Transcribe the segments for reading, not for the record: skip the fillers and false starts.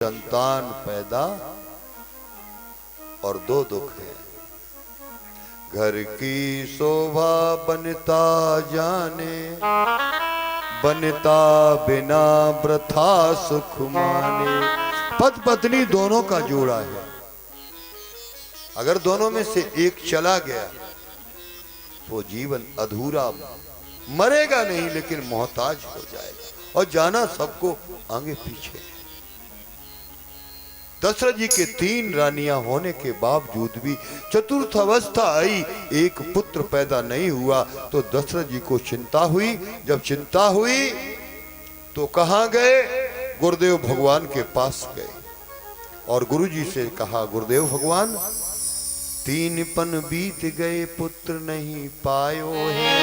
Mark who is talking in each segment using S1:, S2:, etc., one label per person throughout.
S1: संतान पैदा और दो दुख है। घर की शोभा बनता जाने, बनता बिना वृथा सुख माने। पति पत्नी दोनों का जोड़ा है। अगर दोनों में से एक चला गया तो जीवन अधूरा, मरेगा नहीं लेकिन मोहताज हो जाएगा। और जाना सबको आगे पीछे है। दशरथ जी के 3 रानियां होने के बावजूद भी चतुर्थ अवस्था आई, एक पुत्र पैदा नहीं हुआ तो दशरथ जी को चिंता हुई। जब चिंता हुई तो कहां गए? गुरुदेव भगवान के पास गए और गुरुजी से कहा, गुरुदेव भगवान 3 पन बीत गए, पुत्र नहीं पायो है,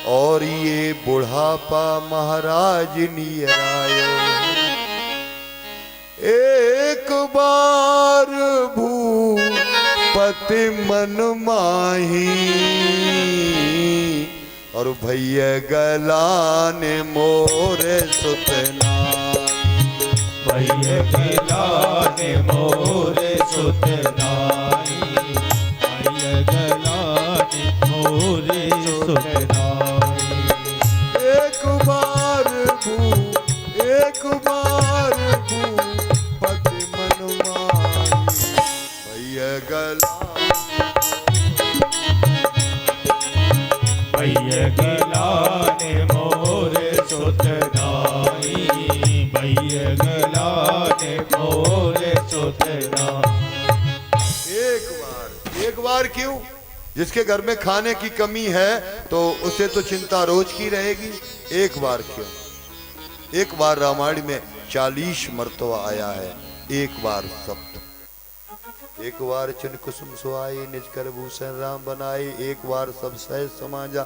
S1: और ये बुढ़ापा महाराज नियर आयो। एक बार भूपति मन माही, और भैया गलाने मोरे सुतनाई।
S2: भैया गलाने मोरे सुतनाई, भैया गलाने मोरे सुतनाई।
S1: एक बार भूपति मन माही, भैया
S2: भैया गलाने मोरे सुतनाई, भैया गलाने मोरे सुतनाई।
S1: एक बार क्यों? जिसके घर में खाने की कमी है तो उसे तो चिंता रोज की रहेगी। एक बार क्यों? एक बार रामायण में 40 मर्तबा आया है, एक बार सप्त। एक बार चिन कुसुम सुहाई, निज कर भूषण राम बनाई। एक बार सब सहज समाजा,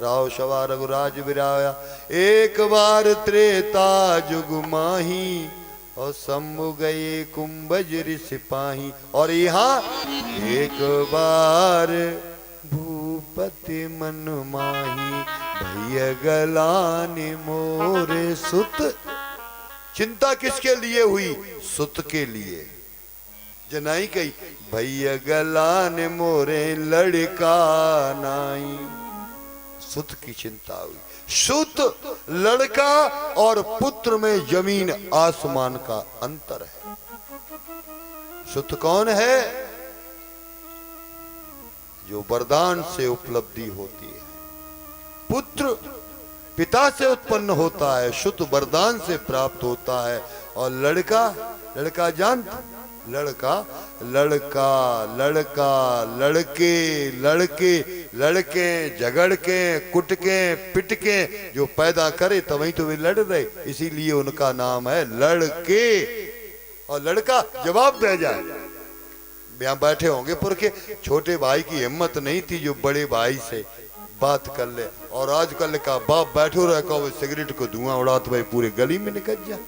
S1: राव सवा रघुराज बिराया। एक बार त्रेता जुग माही, और सम्मु गए कुंभज सिपाही। और यहाँ एक बार भूपति मन माही, भैया गलाने मोरे सुत। चिंता किसके लिए हुई? सुत के लिए। जनाई कही, भैया गलाने मोरे लड़का नाई। सुत की चिंता हुई। सुत लड़का और पुत्र में जमीन आसमान का अंतर है। सुत कौन है? जो वरदान से उपलब्धि होती है। पुत्र पिता से उत्पन्न होता है, सुत वरदान से प्राप्त होता है। और लड़का जानते? लड़का लड़के झगड़ के कुट के पिट के जो पैदा करे तभी तो वे लड़ रहे, इसीलिए उनका नाम है लड़के। और लड़का जवाब दे जाए। यहाँ बैठे होंगे पुरखे, छोटे भाई की हिम्मत नहीं थी जो बड़े भाई से बात कर ले। और आजकल का बाप बैठो रहे कहो सिगरेट को धुआं उड़ा तो भाई पूरे गली में निकल जाए।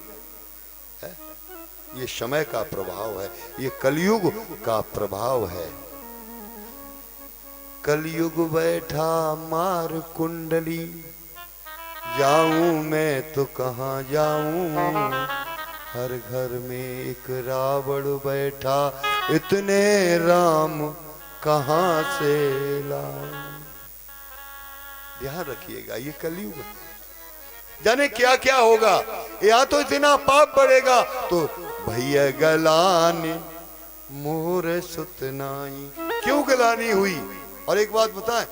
S1: ये समय का प्रभाव है, ये कलयुग का प्रभाव है। कलयुग बैठा मार कुंडली, जाऊं मैं तो कहां जाऊं। हर घर में एक रावण बैठा, इतने राम कहां से लाऊं। ध्यान रखिएगा, ये कलयुग है। जाने क्या क्या होगा। या तो इतना पाप बढ़ेगा तो भैया गलाने मोरे सुतनाई। क्यों गलानी हुई? और एक बात बताएं,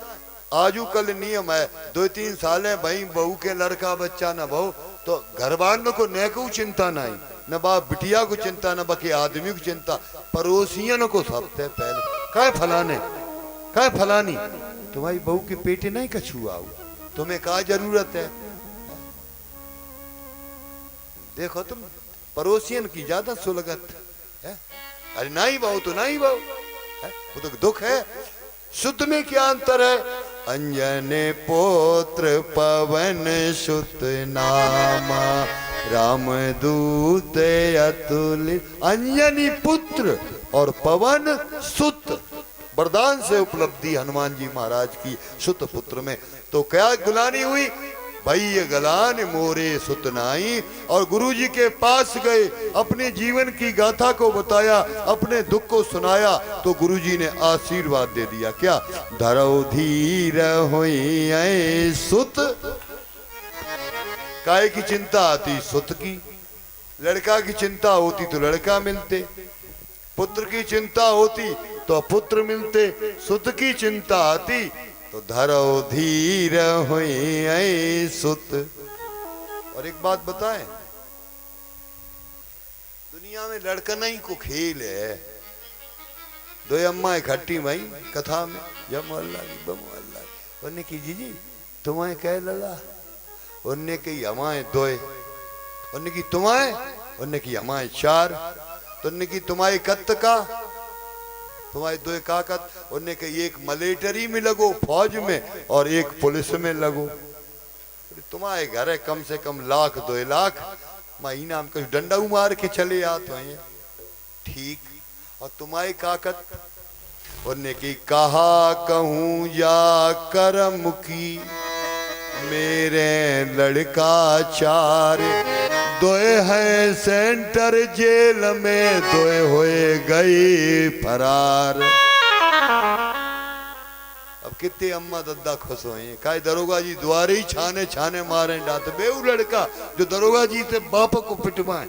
S1: आजू कल नियम है 2-3 साल है भाई बहू के लड़का बच्चा न बहु तो घर वालों को न को चिंता नहीं, न बाप बिटिया को चिंता, न बाकी आदमी को चिंता, पड़ोसियों को सबसे पहले काय फलानी तुम्हारी बहू के पेटे नहीं कछुआ, तुम्हें क्या जरूरत है? देखो तुम पड़ोसियन की ज्यादा सुलगत है। अरे नहीं बहु तो नहीं बहु, वो तो दुख है। शुद्ध में क्या अंतर है? अंजने पोत्र पवन सुत नामा, राम दूत अतुलित। अंजनी पुत्र और पवन सुत, वरदान से उपलब्धि हनुमान जी महाराज की सुत पुत्र में। तो क्या गुलानी हुई? भैया गलान मोरे सुतनाई। और गुरुजी के पास गए, अपने जीवन की गाथा को बताया, अपने दुख को सुनाया, तो गुरुजी ने आशीर्वाद दे दिया। क्या? धरो धीर होई ऐ सुत। काय की चिंता आती? सुत की। लड़का की चिंता होती तो लड़का मिलते, पुत्र की चिंता होती तो पुत्र मिलते, सुत की चिंता आती तो धरो धीर हुई ऐ सुत। और एक बात बताएं, दुनिया में लड़कना ही को खेल है। दो अम्मा इकट्ठी भाई कथा में, जब अल्लाह की बम अल्लाह की, उन्हें की जीजी तुम्हें कह लला, उन्हें की हमारे दोए, उन्हें की तुम्हारे, उन्हें की हमारे चार, तुमने की तुम्हारे कत्त का, तुम्हारे दो काकत, उन्हें कही एक मिलिट्री में लगो फौज में और एक पुलिस में लगो। तुम्हारे घर है कम से कम 1 2 लाख महीना में, कहीं डंडा मार के चले आते हैं ठीक। और तुम्हारी काकत, उन्हें की कहा कहूं या करम की, मेरे लड़का 4 दोए हैं सेंटर जेल में, दोए होए गई फरार। अब कितने अम्मा दद्दा खुश हुए, काय दरोगा जी द्वारे ही छाने छाने मारे डांटे, बेऊ लड़का जो दरोगा जी से बाप को पिटवाए।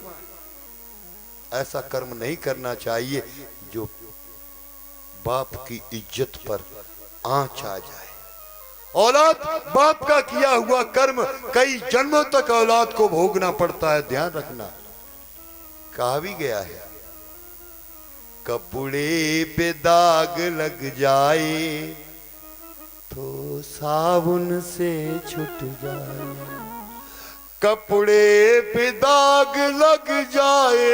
S1: ऐसा कर्म नहीं करना चाहिए जो बाप की इज्जत पर आंच आ जाए। औलाद बाप का किया हुआ कर्म कई जन्मों तक औलाद को भोगना पड़ता है, ध्यान रखना। कहा भी गया है, कपड़े पे दाग लग जाए तो साबुन से छूट जाए। कपड़े पे दाग लग जाए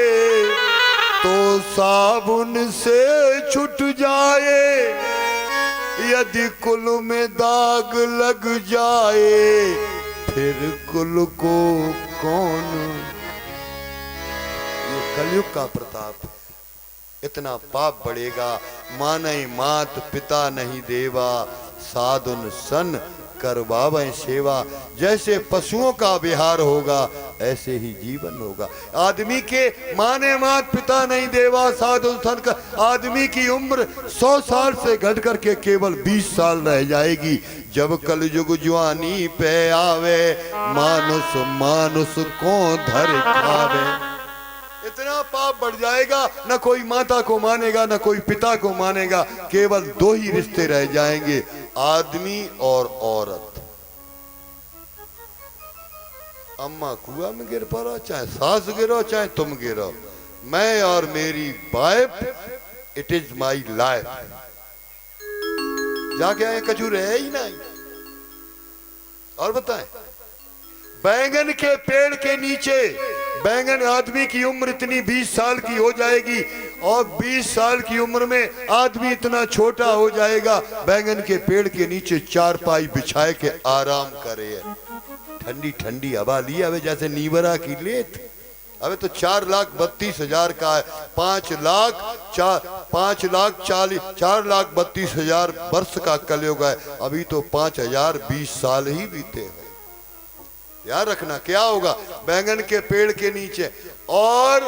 S1: तो साबुन से छूट जाए, यदि कुल में दाग लग जाए फिर कुल को कौन। ये कलयुग का प्रताप है। इतना पाप बढ़ेगा, माने मात पिता नहीं देवा, साधुन सन करवावे सेवा। जैसे पशुओं का विहार होगा ऐसे ही जीवन होगा। आदमी के माने मात पिता नहीं देवा, साधु सन का, आदमी की उम्र 100 साल से घट करके केवल 20 साल रह जाएगी। जब कलयुग जवानी पे आवे, मानुष मानुष को धर खावे। इतना पाप बढ़ जाएगा, न कोई माता को मानेगा न कोई पिता को मानेगा, केवल 2 ही रिश्ते रह जाएंगे, आदमी और औरत। अम्मा कुआं में गिर पड़ा, चाहे सास गिरो चाहे तुम गिरो, मैं और मेरी wife, it is my life. जाके आए कछु रहे ही नहीं। और बताएं, बैंगन के पेड़ के नीचे, बैंगन आदमी की उम्र इतनी 20 साल की हो जाएगी और 20 साल की उम्र में आदमी इतना छोटा हो जाएगा। बैंगन के पेड़ के नीचे 4 पाई बिछाए के आराम करे, ठंडी ठंडी हवा ली। अबे जैसे नीवरा की लेत, अबे तो 4,32,000 का है। 4,32,000 वर्ष का कलयुग है, अभी तो 5,020 साल ही बीते हैं। याद रखना क्या होगा बैंगन के पेड़ के नीचे। और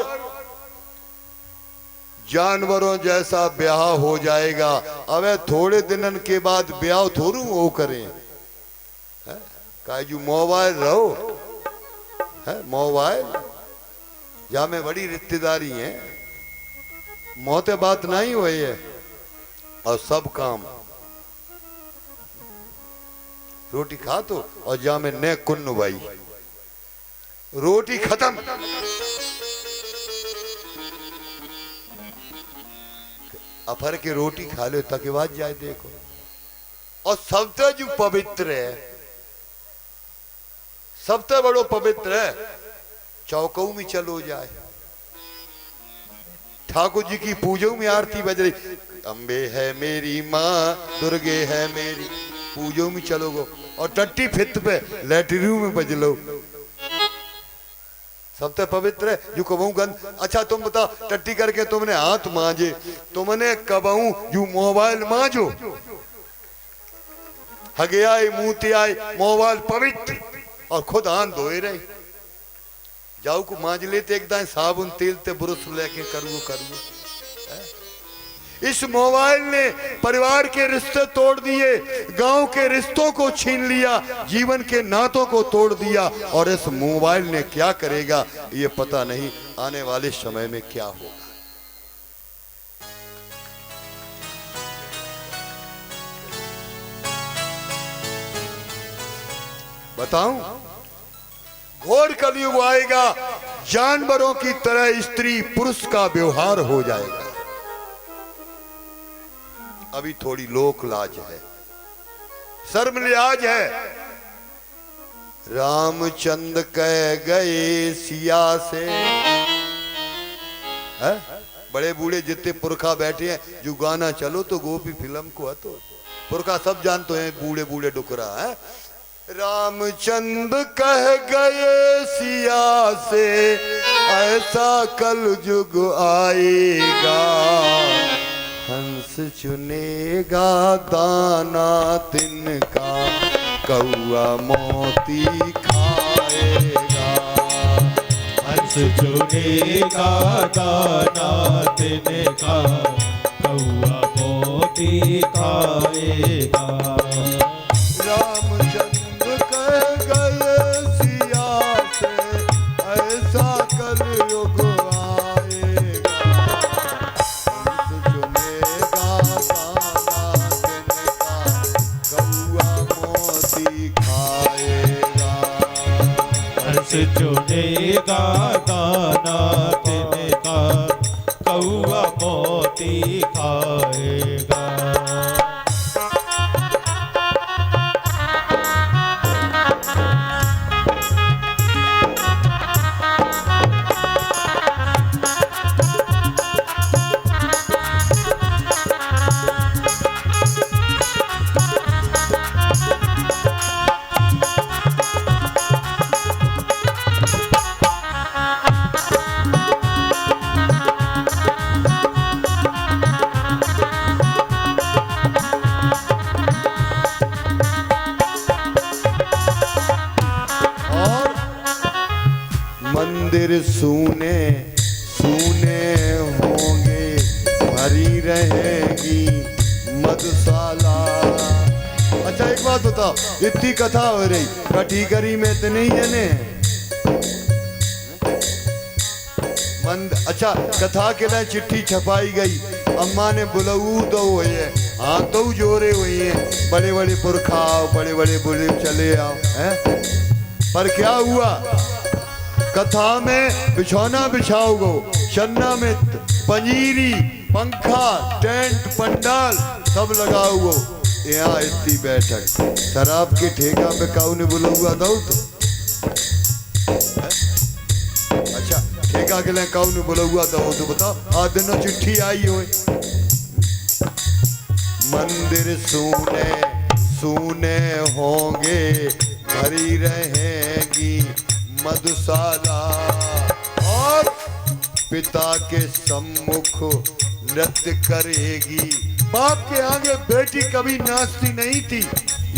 S1: जानवरों जैसा ब्याह हो जाएगा। अबे थोड़े दिनन के बाद ब्याह थोड़ू वो करें, काजू मोबाइल रहो है, मोबाइल जहां में बड़ी रिश्तेदारी है, मौते बात नहीं हुई है और सब काम रोटी खा तो और जा में ने कुन्न भाई रोटी खत्म। अफर के रोटी खा लो तक बाद जाए देखो। और सबसे जो पवित्र है, सबसे बड़ो पवित्र है, चौकों में चलो जाए, ठाकुर जी की पूजो में आरती बज रही, अम्बे है मेरी माँ, दुर्गे है मेरी, पूजो में चलोगो। और टट्टी फित पे लेटरिन में बज लो, सबसे पवित्र है जो कबहू गंद। अच्छा तुम बता, टट्टी करके तुमने हाथ मांजे, तुमने कबहू जो मोबाइल मांजो, हगे आए मुंह ते आए, मोबाइल पवित्र और खुद आन धोए रहे। जाऊ को मांझ लेते एकदम साबुन तेल ते बुरुस लेके करूँ। इस मोबाइल ने परिवार के रिश्ते तोड़ दिए, गांव के रिश्तों को छीन लिया, जीवन के नातों को तोड़ दिया। और इस मोबाइल ने क्या करेगा ये पता नहीं, आने वाले समय में क्या होगा। बताऊं, घोर कलयुग आएगा, जानवरों की तरह स्त्री पुरुष का व्यवहार हो जाएगा। अभी थोड़ी लोक लाज है, शर्म लिहाज है। रामचंद्र कह गए सिया से, है? बड़े बूढ़े जितने पुरखा बैठे हैं, जो गाना चलो तो गोपी फिल्म को तो पुरखा सब जानते हैं, बूढ़े बूढ़े डुकरा है। रामचंद्र कह गए सिया से, ऐसा कल युग आएगा, हंस चुनेगा दाना तिनका, कौआ मोती खाएगा।
S2: हंस चुनेगा दाना तिनका, कौआ मोती खाएगा।
S1: रामचंद्र कह गए सिया से, ऐसा कल युग आएगा, हंस चुनेगा दाना तिनका, कौआ मोती खाएगा। मंदिर सूने सूने होंगे, भरी रहेगी मधुशाला। अच्छा एक बात बताओ, इतनी कथा हो रही, कटीकरी में तो नहीं है ने? अच्छा कथा के लिए चिट्ठी छपाई गई, अम्मा ने बुलाऊ तो हुए है, हाँ तो जोरे हुए हैं, बड़े बड़े पुरखा बड़े बड़े बुले चले आओ हैं। पर क्या हुआ, कथा में बिछौना बिछाओगो, चन्ना में पंजीरी पंखा टेंट पंडाल सब लगाओगो, यहाँ इतनी बैठक। शराब के ठेका पे काऊ ने बुलाऊगा दो तो? अच्छा ठेका के लिए काऊ ने बुलाऊगा दो तो बताओ, आज दिनों चिट्ठी आई हो। मंदिर सूने सूने होंगे, भरी रहेगी मधुशाला, और पिता के सम्मुख नृत्य करेगी। बाप के आगे बेटी कभी नाचती नहीं थी,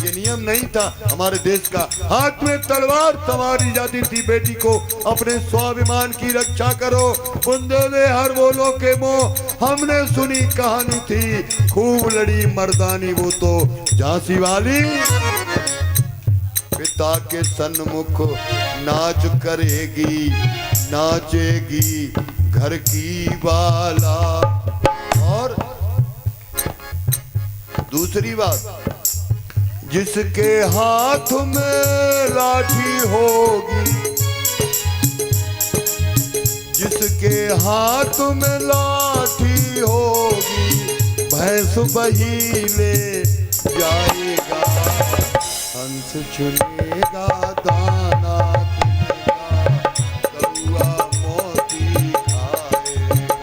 S1: ये नियम नहीं था हमारे देश का। हाथ में तलवार संवारी जाती थी बेटी को, अपने स्वाभिमान की रक्षा करो, बुंदेले हर बोलो के मोह। हमने सुनी कहानी थी, खूब लड़ी मर्दानी वो तो झांसी वाली। पिता के सन्मुख नाच करेगी, नाचेगी घर की बाला। और दूसरी बात, जिसके हाथ में लाठी होगी, जिसके हाथ में लाठी होगी, भैंस बही ले जाएगा, हंस चुनेगा दाना तिनका, कौआ मोती खाएगा।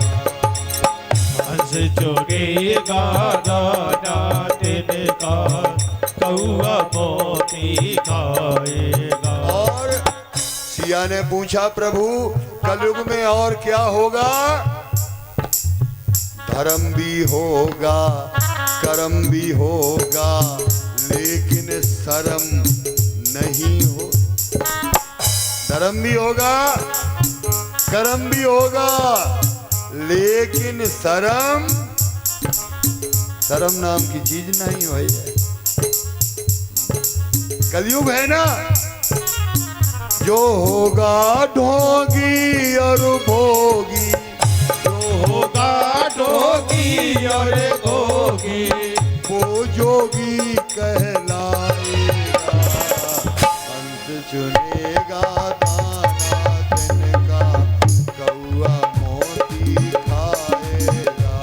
S2: हंस चुनेगा दाना तिनका, कौआ मोती खाएगा।
S1: और सिया ने पूछा, प्रभु कलयुग में और क्या होगा? धर्म भी होगा, कर्म भी होगा, लेकिन शर्म नहीं हो। धर्म भी होगा, कर्म भी होगा, लेकिन शर्म, शर्म नाम की चीज नहीं हुई है। कलयुग है ना, जो होगा ढोंगी और भोगी,
S2: जो होगा ढोगी और भोगी,
S1: वो जोगी कहलाएगा। हंस चुनेगा दाना तिनका, कौआ मोती खाएगा।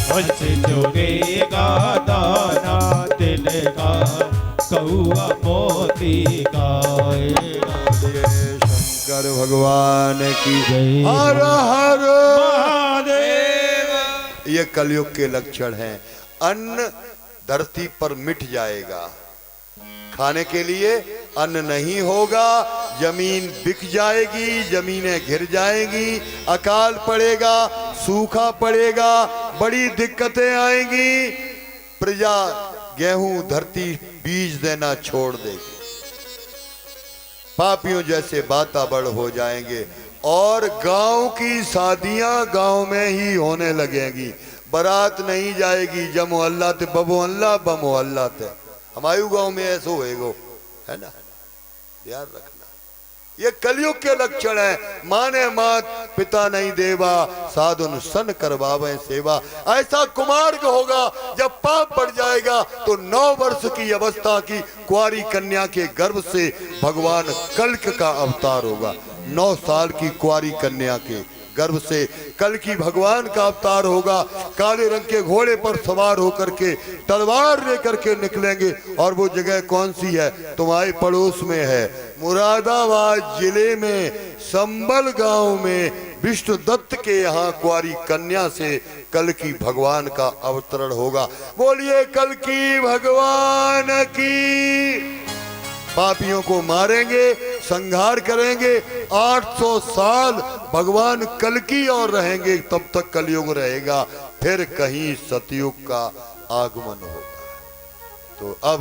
S2: हंस चुनेगा दाना तिनका, कौआ मोती खाएगा।
S1: शंकर भगवान की
S2: जय।
S1: हर हर
S2: महादेव।
S1: ये कलयुग के लक्षण हैं। अन्न धरती पर मिट जाएगा, खाने के लिए अन्न नहीं होगा, जमीन बिक जाएगी, जमीनें घिर जाएंगी, अकाल पड़ेगा, सूखा पड़ेगा, बड़ी दिक्कतें आएंगी। प्रजा गेहूं धरती बीज देना छोड़ देगी, पापियों जैसे वातावरण हो जाएंगे, और गांव की शादियां गांव में ही होने लगेंगी। बारात नहीं जाएगी ज मोहल्ला ते बमोहल्ला बमोहल्ला ते। हमारे गांव में ऐसा होएगो, है ना, ध्यान रखना। ये कलयुग के लक्षण है। माने मात पिता नहीं देवा, साधुन सन करवावे सेवा। ऐसा कुमार्ग होगा जब पाप बढ़ जाएगा तो 9 वर्ष की अवस्था की कुंवारी कन्या के गर्भ से भगवान कल्क का अवतार होगा। 9 साल की कुंवारी कन्या के गर्भ से कल की भगवान का अवतार होगा। काले रंग के घोड़े पर सवार होकर के तलवार लेकर के निकलेंगे। और वो जगह कौन सी है? तुम्हारे पड़ोस में है, मुरादाबाद जिले में संबल गांव में विष्णु दत्त के यहाँ कुंवारी कन्या से कल की भगवान का अवतरण होगा। बोलिए कल की भगवान की। पापियों को मारेंगे, संहार करेंगे। 800 साल भगवान कल्कि और रहेंगे, तब तक कलयुग रहेगा, फिर कहीं सतयुग का आगमन होगा। तो अब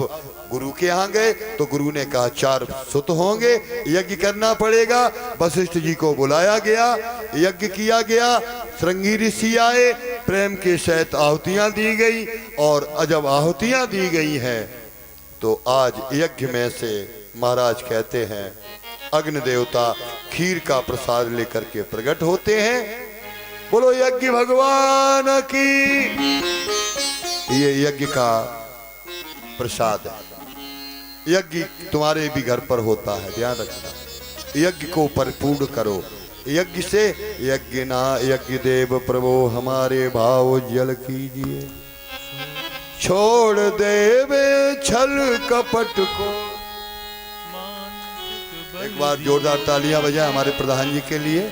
S1: गुरु के यहाँ गए तो गुरु ने कहा 4 सुत होंगे, यज्ञ करना पड़ेगा। वशिष्ठ जी को बुलाया गया, यज्ञ किया गया, श्रृंगी ऋषि आए, प्रेम के सहित आहुतियां दी गई। और जब आहुतियां दी गई हैं तो आज यज्ञ में से महाराज कहते हैं अग्नि देवता खीर का प्रसाद लेकर के प्रकट होते हैं। बोलो यज्ञ भगवान की। ये यज्ञ का प्रसाद है। यज्ञ तुम्हारे भी घर पर होता है, ध्यान रखना। यज्ञ को परिपूर्ण करो। यज्ञ से यज्ञ ना यज्ञ देव प्रभु हमारे भाव जल कीजिए। छोड़ देवे छल कपट को। एक बार जोरदार तालियां बजाएं हमारे प्रधान जी के लिए।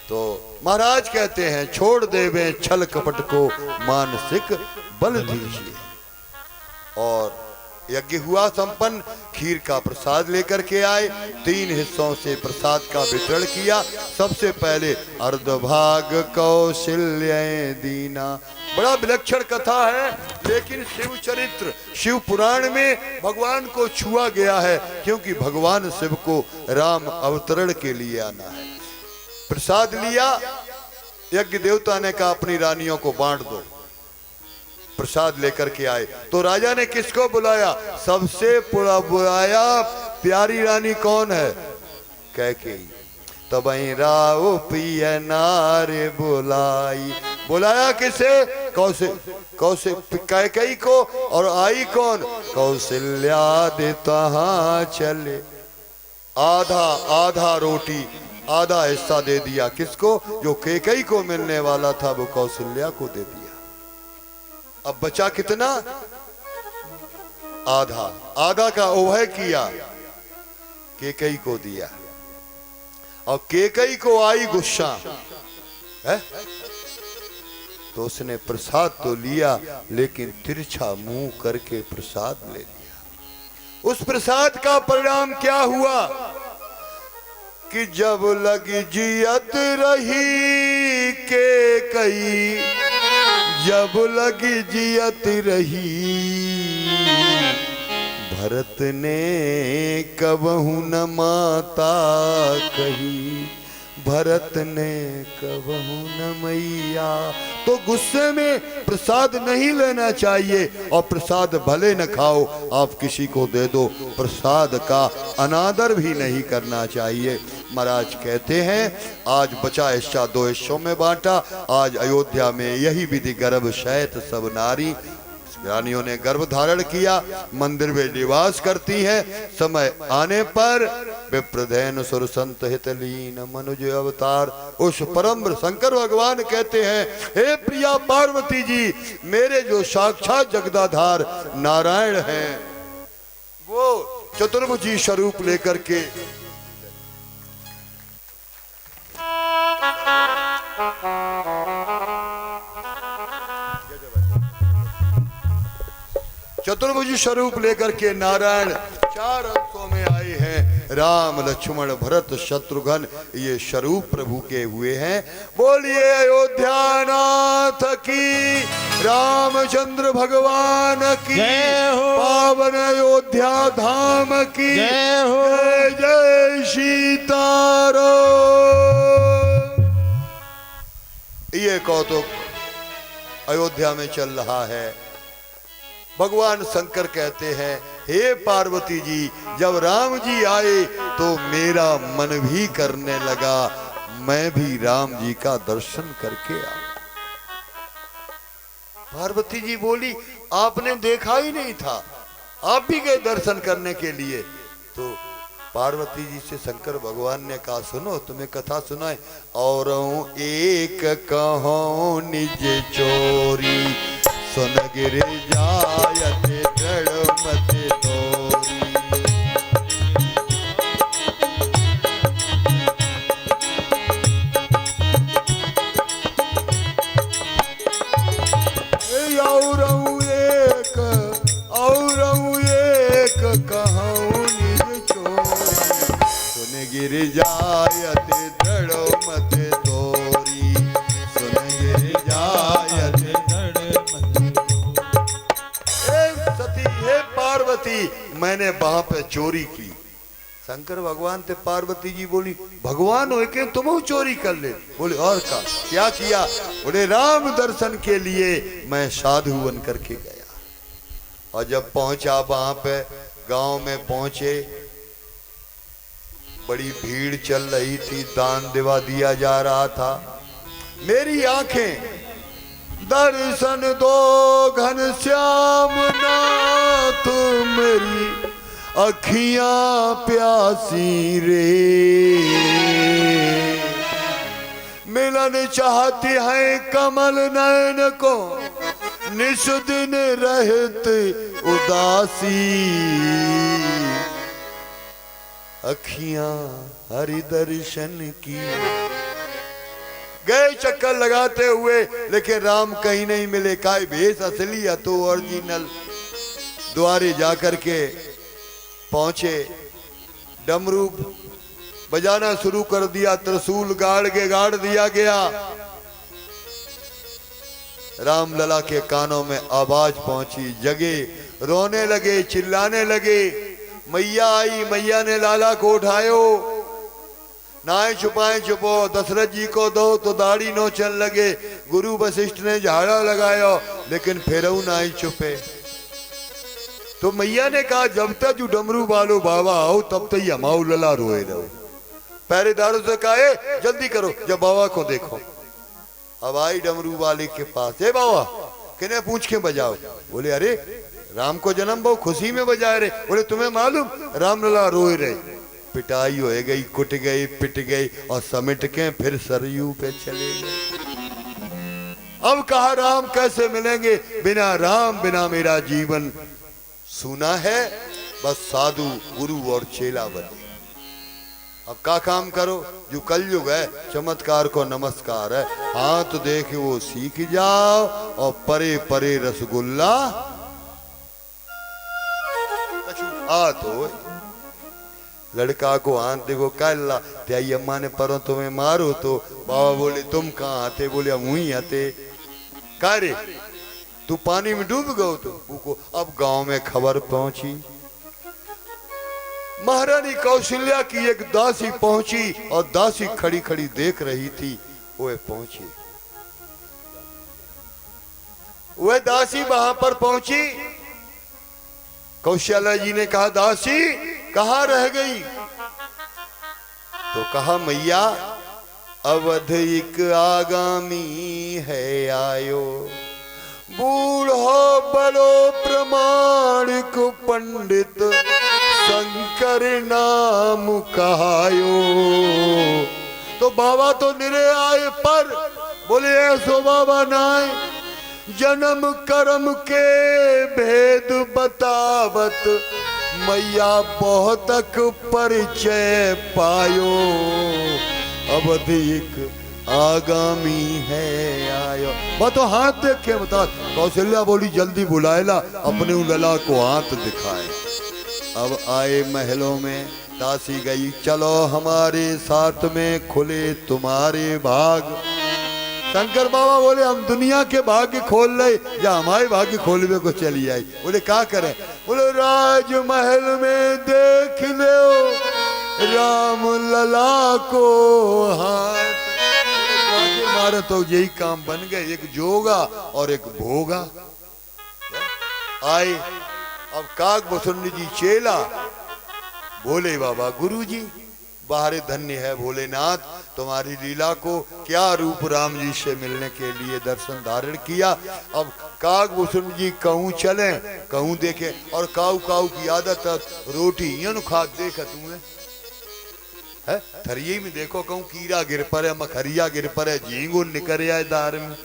S1: तो महाराज कहते हैं छोड़ देवे छल कपट को, मानसिक बल दीजिए। और यज्ञ हुआ संपन्न, खीर का प्रसाद लेकर के आए। 3 हिस्सों से प्रसाद का वितरण किया। सबसे पहले अर्धभाग कौशल्य दीना। बड़ा विलक्षण कथा है, लेकिन शिव चरित्र शिव पुराण में भगवान को छुआ गया है, क्योंकि भगवान शिव को राम अवतरण के लिए आना है। प्रसाद लिया, यज्ञ देवता ने कहा अपनी रानियों को बांट दो। प्रसाद लेकर के आए तो राजा ने किसको बुलाया? सबसे बुलाया प्यारी रानी कौन है? कैकेयी। तब राव पिय नारे बुलाई। बुलाया किसे? कैकेयी को। और आई कौन? कौशल्या दे तहां चले। आधा रोटी आधा हिस्सा दे दिया। किसको? जो कैकेयी को मिलने वाला था वो कौशल्या को दे दिया। अब बचा कितना? आधा का ओवह किया, कैकेयी को दिया। और कैकेयी को आई गुस्सा है, तो उसने प्रसाद तो लिया, लेकिन तिरछा मुंह करके प्रसाद ले लिया। उस प्रसाद का परिणाम क्या हुआ कि जब लगी जियत रही कैकेयी, जब लगी जियत रही भरत ने कबहू न माता कही, भरत ने कबहू न मैया। तो गुस्से में प्रसाद नहीं लेना चाहिए, और प्रसाद भले न खाओ, आप किसी को दे दो, प्रसाद का अनादर भी नहीं करना चाहिए। महाराज कहते हैं आज बचा हिस्सा 2 हिस्सों में बांटा। आज अयोध्या में यही विधि गर्भ शैत सब नारी रानियों ने गर्भ धारण किया, मंदिर में निवास करती हैं। समय आने पर विप्रधैन सुर संत हितलीन मनुज अवतार, उस परम शंकर भगवान कहते हैं, हे प्रिया पार्वती जी, मेरे जो साक्षात जगदाधार नारायण हैं, वो चतुर्भुजी स्वरूप लेकर के चतुर्भुज स्वरूप लेकर के नारायण 4 अंशों में आए हैं। राम लक्ष्मण भरत शत्रुघ्न, ये स्वरूप प्रभु के हुए हैं। बोलिए अयोध्या नाथ की, रामचंद्र भगवान की
S2: जय हो।
S1: पावन अयोध्या धाम की
S2: जय हो।
S1: जय जय सीताराम। ये कौतुक अयोध्या में चल रहा है। भगवान शंकर कहते हैं, हे पार्वती जी, जब राम जी आए तो मेरा मन भी करने लगा, मैं भी राम जी का दर्शन करके आऊं। पार्वती जी बोली, आपने देखा ही नहीं था, आप भी गए दर्शन करने के लिए। तो पार्वती जी से शंकर भगवान ने कहा, सुनो तुम्हें कथा सुनाए। और एक कहो निज चोरी, सुन गिर जायत दृढ़ मत तोरी। और एक कहूँ निज चोरी, सुन गिर जायत दृढ़ मत तोरी, सुन गिर जायत। पार्वती, मैंने वहां पे चोरी की। शंकर भगवान थे, पार्वती जी बोली, भगवान हो के तुम चोरी कर ले। बोले और का क्या किया? बोले राम दर्शन के लिए मैं साधु बन करके गया। और जब पहुंचा वहां पे, गांव में पहुंचे, बड़ी भीड़ चल रही थी, दान देवा दिया जा रहा था। मेरी आंखें दर्शन दो घनश्याम नाथ, मेरी अखियां प्यासी रे, मिलन चाहती है कमल नयन को, निस दिन रहत उदासी, अखियां हरि दर्शन की। गए चक्कर लगाते हुए, लेकिन राम कहीं नहीं मिले। काय भेष असली है तो ओरिजिनल। द्वारे जाकर के पहुंचे, डमरू बजाना शुरू कर दिया, त्रिशूल गाड़ दिया गया। राम लला के कानों में आवाज पहुंची, जगे, रोने लगे, चिल्लाने लगे। मैया आई, मैया ने लाला को उठायो, नाए छुपाए छुपो, दशरथ जी को दो तो दाढ़ी नोचन लगे। गुरु वशिष्ठ ने झाड़ा लगाया, लेकिन फिर नाई छुपे। तो मैया ने कहा, जब तक जो डमरू वालो बाबा आओ तब तक हमाऊ लला रोए रहो। पहरेदारों से कहा, जल्दी करो, जब बाबा को देखो। अब आई डमरू वाले के पास, हे बाबा किन्हें पूछ के बजाओ। बोले अरे राम को जन्म बहु खुशी में बजाए रहे। बोले तुम्हें मालूम राम लला रोए रहे। पिटाई हो गई, कुट गई, पिट गई, और समेट के फिर सरयू पे चले गए। अब कहा राम कैसे मिलेंगे? बिना राम बिना मेरा जीवन सूना है। बस साधु, गुरु और चेला बने। अब का काम करो, जो कलयुग है, चमत्कार को नमस्कार है। हाथ देख वो सीख जाओ, और परे परे रसगुल्ला आ तो लड़का को हाथ देखो, कल्ला त्याई अम्मा ने परों तुम्हें मारो। तो बाबा बोले तुम कहाँ आते? बोले हम वहीं आते। का रे तू पानी में डूब गयो? तो को अब गांव में खबर पहुंची, महारानी कौशल्या की एक दासी पहुंची और दासी खड़ी खड़ी देख रही थी। वो पहुंची, वह दासी वहां पर पहुंची। कौशल्या जी ने कहा, दासी कहां रह गई? तो कहा, मैया अवध एक आगामी है आयो, बूढ़ो बड़ो प्रमाण को पंडित शंकर नाम कहायो। तो बाबा तो निरे आए, पर बोले ऐसो बाबा नाय, जन्म कर्म के भेद बतावत मैया बहुतक परिचय पायो। अवध एक आगामी है आयो। मैं तो हाथ देख के बता। कौशल्या बोली, जल्दी बुलाएला, अपने लला को हाथ दिखाए। अब आए महलों में, दासी गई, चलो हमारे साथ में खुले तुम्हारे भाग। शंकर बाबा बोले, हम दुनिया के भाग्य खोल रहे या हमारे भाग्य खोलने को चली आई। बोले क्या करें? बोले राजमहल में देख लो राम लला को हाथ। हमारा तो यही काम बन गए, एक जोगा और एक भोगा। आए अब काकभूषुंड जी चेला बोले, बाबा गुरुजी बाहर धन्य है भोलेनाथ, तुम्हारी लीला को क्या रूप राम जी से मिलने के लिए दर्शन धारण किया। अब काकभूषुंड जी कहूँ चले, कहूँ देखे, और काऊ काऊ की आदत रोटी यन खा देख तुम्हें है। थरिये में देखो कहूँ कीड़ा गिर पड़े, मखरिया गिर पड़े, झींगो निकल आए दार में।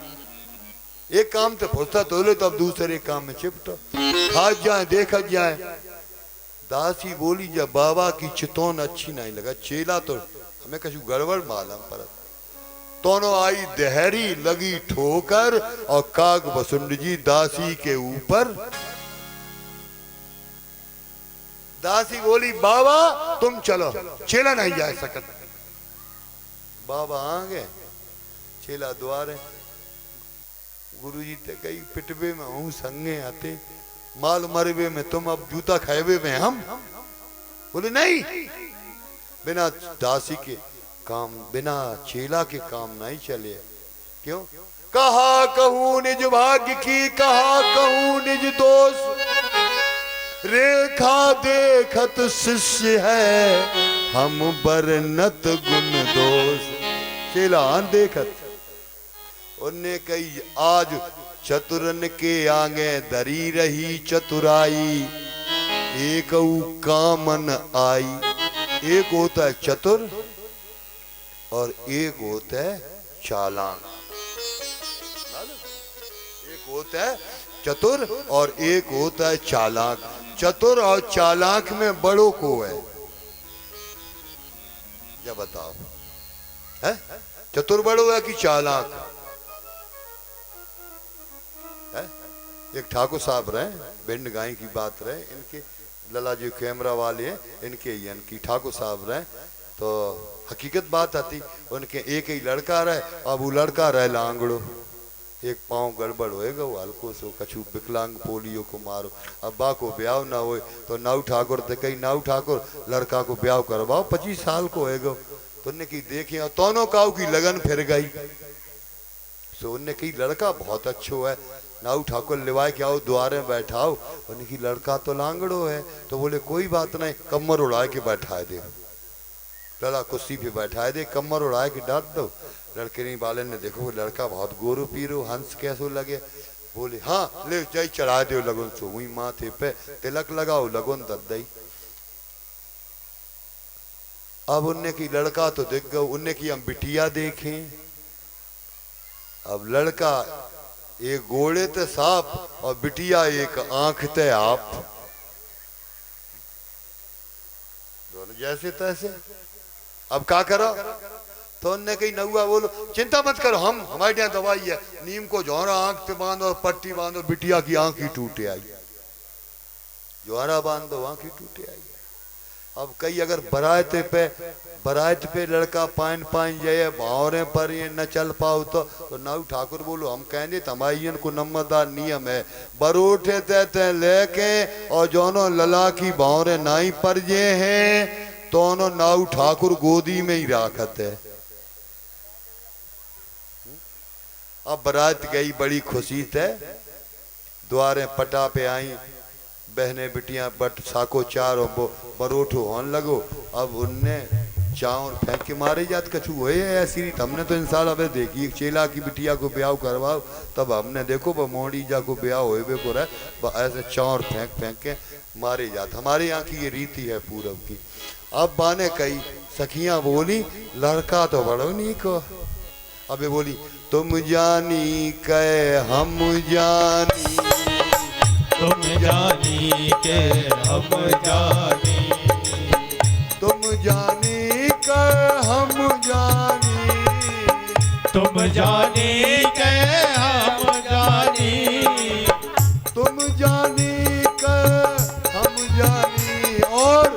S1: एक काम तो फुर्सत हो ले तो अब दूसरे काम में चिपटो, खा जाए देखा जाए। दासी बोली, जब बाबा की चितौन अच्छी नहीं लगा, चेला तो हमें कछु गड़बड़ मालूम पड़ा। दोनों आई देहरी लगी ठोकर और काकभूषुंड जी दासी के ऊपर। दासी बोली, बाबा तुम चलो, चेला नहीं जा सकत। बाबा आ गए, चेला द्वारे। गुरुजी ते कई पिटबे में हूँ संगे आते, माल मरबे में तुम, अब जूता खाएबे में हम। बोले नहीं, बिना दासी के काम, बिना चेला के काम नहीं चले। क्यों? कहा कहूँ निज भाग्य की, कहा कहूँ निज दोष, रेखा देखत शिष्य है हम बरनत गुण दोष। चेला देखत, उनने कही, आज चतुरन के आगे धरी रही चतुराई, एक कामन आई। एक होता है चतुर और एक होता है चालाक। एक होता है चतुर और एक होता है चालाक। चतुर और चालाक में बड़ों को है, क्या बताओ है? चतुर बड़ो है कि चालाक है? एक ठाकुर साहब रहे, भिंड गाय की बात रहे, इनके लला जी कैमरा वाले हैं, इनके इनकी ठाकुर साहब रहे। तो हकीकत बात आती, उनके एक ही लड़का रहे, अब वो लड़का रहे लांगड़ो, एक पाँव गड़बड़ होएगा, वो हल्को सो कछु विकलांग पोलियो को मारो। अब्बा को ब्याह ना हो तो नाऊ ठाकुर ते कही, नाऊ ठाकुर लड़का को ब्याह करवाओ, 25 साल को होएगा। तो उनने की देखे और दोनों काऊ की लगन फिर गई। सो उनने कही, लड़का बहुत अच्छो है, नाऊ ठाकुर लिवाए के आओ, द्वारे में बैठाओ। उन्हें की लड़का तो लांगड़ो है। तो बोले कोई बात नहीं, कमर उड़ाए के बैठाए दे, लड़ा कुर्सी पे बैठाए दे, कमर उड़ाए के डांट दो। लड़के वाले ने देखो वो लड़का बहुत गोरो पीरो, हंस कैसो लगे। बोले हाँ ले जाई चढ़ा दो लगन सो, वही माथे पे तिलक लगाओ, लगन दद्दई। अब उनने की लड़का तो देख गए, उनने की हम बिटिया देखें। अब लड़का एक गोड़े ते सांप और बिटिया एक आंख ते आप, दोनों जैसे तैसे। अब क्या करो? तो उनने कही, नौआ बोलो चिंता मत करो, हम हमारे यहाँ दवाई है, नीम को जोहरा आंख पे बांधो और पट्टी बांधो, बिटिया की आंख ही टूटे आई। जोहरा बांधो, आंख ही टूटे आई। अब कई अगर बरात पे लड़का पाइन पाइन जाए भावरे पर ये न चल पाओ तो नाऊ ठाकुर बोलो हम कहेंगे तमाइन को नम्मदार नियम है बरोठे ते लेके और जोनो लला की भावरे नाई पर जे हैं तो नाऊ ठाकुर गोदी में ही राखत है। अब बारात गई बड़ी खुशी थे द्वारे पटा पे आई बहने बिटियां बट साको चार बरोठो होने लगो। अब उनने चाउर फेंक के मारे जात कछु हुए ऐसी रीत हमने तो इंसान अब देखी चेला की बिटिया को ब्याह करवाओ तब हमने देखो मोड़ी जा को ब्याह होए को रहे ऐसे चाउर फेंक फेंक के मारे जात हमारे यहाँ की ये रीति है पूरब की। अब बाने कई सखियां बोली लड़का तो बड़ो नहीं को अबे बोली तुम जानी कहे हम जानी
S2: तुम जानी के हम जानी
S1: तुम जानी कहे हम जानी
S2: तुम जानी के हम जानी
S1: तुम जानी कहे हम जानी और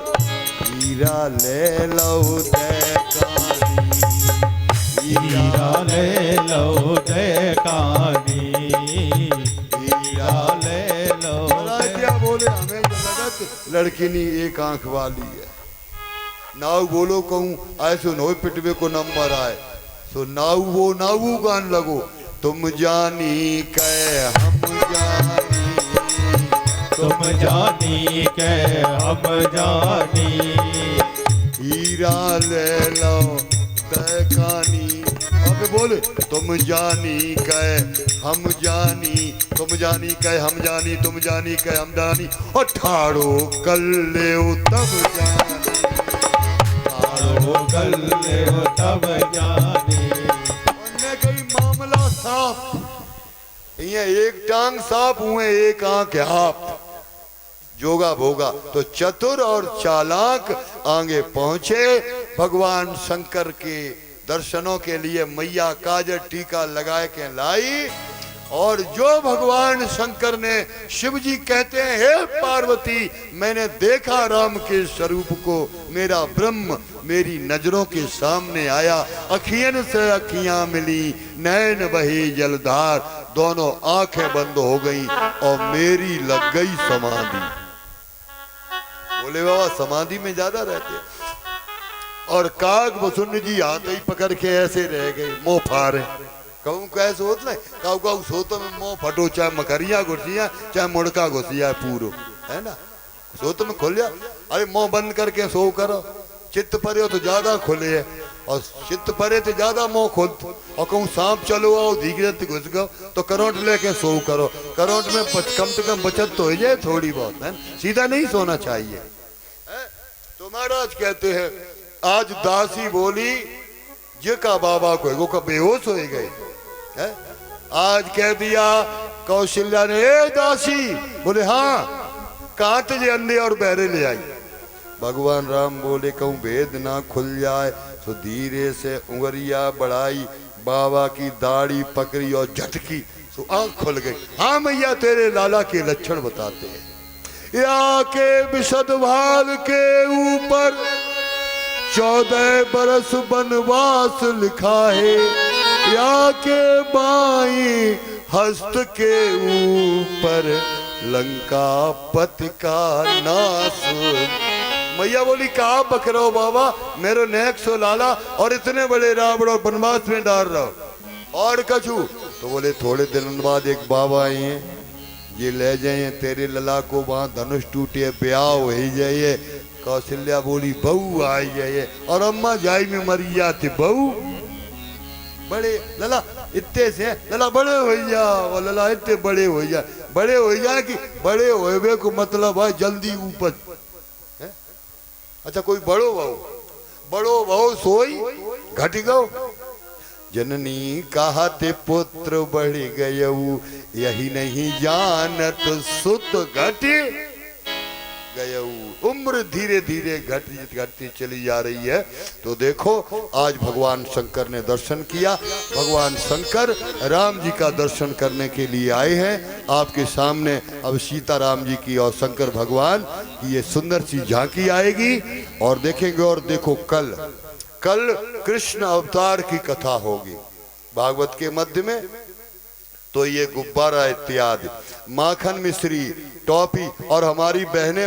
S1: हीरा ले लो देखानी
S2: हीरा ले लो देखानी हीरा ले लो
S1: क्या बोले हमें जो लगत लड़की नी एक आंख वाली है नाव बोलो कहूँ ऐसो नो पिटवे को नंबर आए सो नाऊ गान लगो तुम जानी कह हम जानी
S2: तुम जानी के हम जानी
S1: हीरा ले लो देखानी अब बोले तुम जानी कह हम जानी तुम जानी कह हम जानी तुम जानी कह हम जानी और ठाड़ो कल ले तब जानी
S2: कल तब जानी
S1: कई मामला साफ ये एक टांग साफ हुए एक आंख आप जोगा भोगा तो चतुर और चालाक आगे पहुंचे भगवान शंकर के दर्शनों के लिए मैया काजर टीका लगाए के लाई और जो भगवान शंकर ने शिव जी कहते हैं हे पार्वती मैंने देखा राम के स्वरूप को मेरा ब्रह्म मेरी नजरों के सामने आया अखियन से अखियां मिली नैन बहे जलधार दोनों आंखें बंद हो गई और मेरी लग गई समाधि। बोले बाबा समाधि में ज्यादा रहते और काग बसुन जी हाथ ही पकड़ के ऐसे रह गए मुंह फाड़े कहूँ कैसे होता है काऊ काऊ सोतो में मुंह फटो चाहे मकरिया घुसिया चाहे मुड़का घुसिया पूरो है ना सोत में खोल जा अरे मुंह बंद करके सो करो चित्त परे हो तो ज्यादा खोले है और चित्त परे तो ज्यादा मुंह खोल और कहूँ सांप चलो आओ धीरे घुस गो तो करंट लेके सो करो करंट में कम से कम बचत तो हो जाए थोड़ी बहुत है सीधा नहीं सोना चाहिए। तो महाराज कहते हैं आज दासी बोली ये का बाबा को वो का बेहोश हो गए है? आज कह दिया कौशल्या ने ए दासी बोले हाँ कहाँ तुझे अंधे और बहरे ले आई भगवान राम बोले कहूँ भेद ना खुल जाए तो धीरे से उंगलिया बढ़ाई बाबा की दाढ़ी पकड़ी और झटकी तो आंख खुल गई। हाँ मैया तेरे लाला के लक्षण बताते हैं या के विशद भाल के ऊपर 14 बरस वनवास लिखा है या के बाई हस्त के ऊपर लंका पति का नाश। मैया बोली कहा बक रहो बाबा मेरो नेक सो लाला और इतने बड़े रावण और वनवास में डाल रहो और कछू तो बोले थोड़े दिन बाद एक बाबा आए हैं ये ले जाए तेरे लला को वहां धनुष टूटे ब्याह हो ही जाइए। कौशल्या बोली बहू आई जाइए और अम्मा जाई में मरी जाती बहू बड़े लला इतने से लला बड़े हो जा और लला इतने बड़े हो जा कि बड़े होए को मतलब है जल्दी ऊपर। अच्छा कोई बड़ो बहु सोई घट गो जननी कहा ते पुत्र बढ़ गयऊ यही नहीं जानत सुत घट गयऊ उम्र धीरे धीरे घटती चली जा रही है। तो देखो आज भगवान शंकर ने दर्शन किया। भगवान शंकर राम जी का दर्शन करने के लिए आए हैं आपके सामने। अब सीताराम जी की और शंकर भगवान की ये सुंदर सी झांकी आएगी और देखेंगे। और देखो कल कृष्ण अवतार की कथा होगी भागवत के मध्य में। तो ये गुब्बारा इत्यादि, माखन मिश्री, टॉफी और हमारी बहनें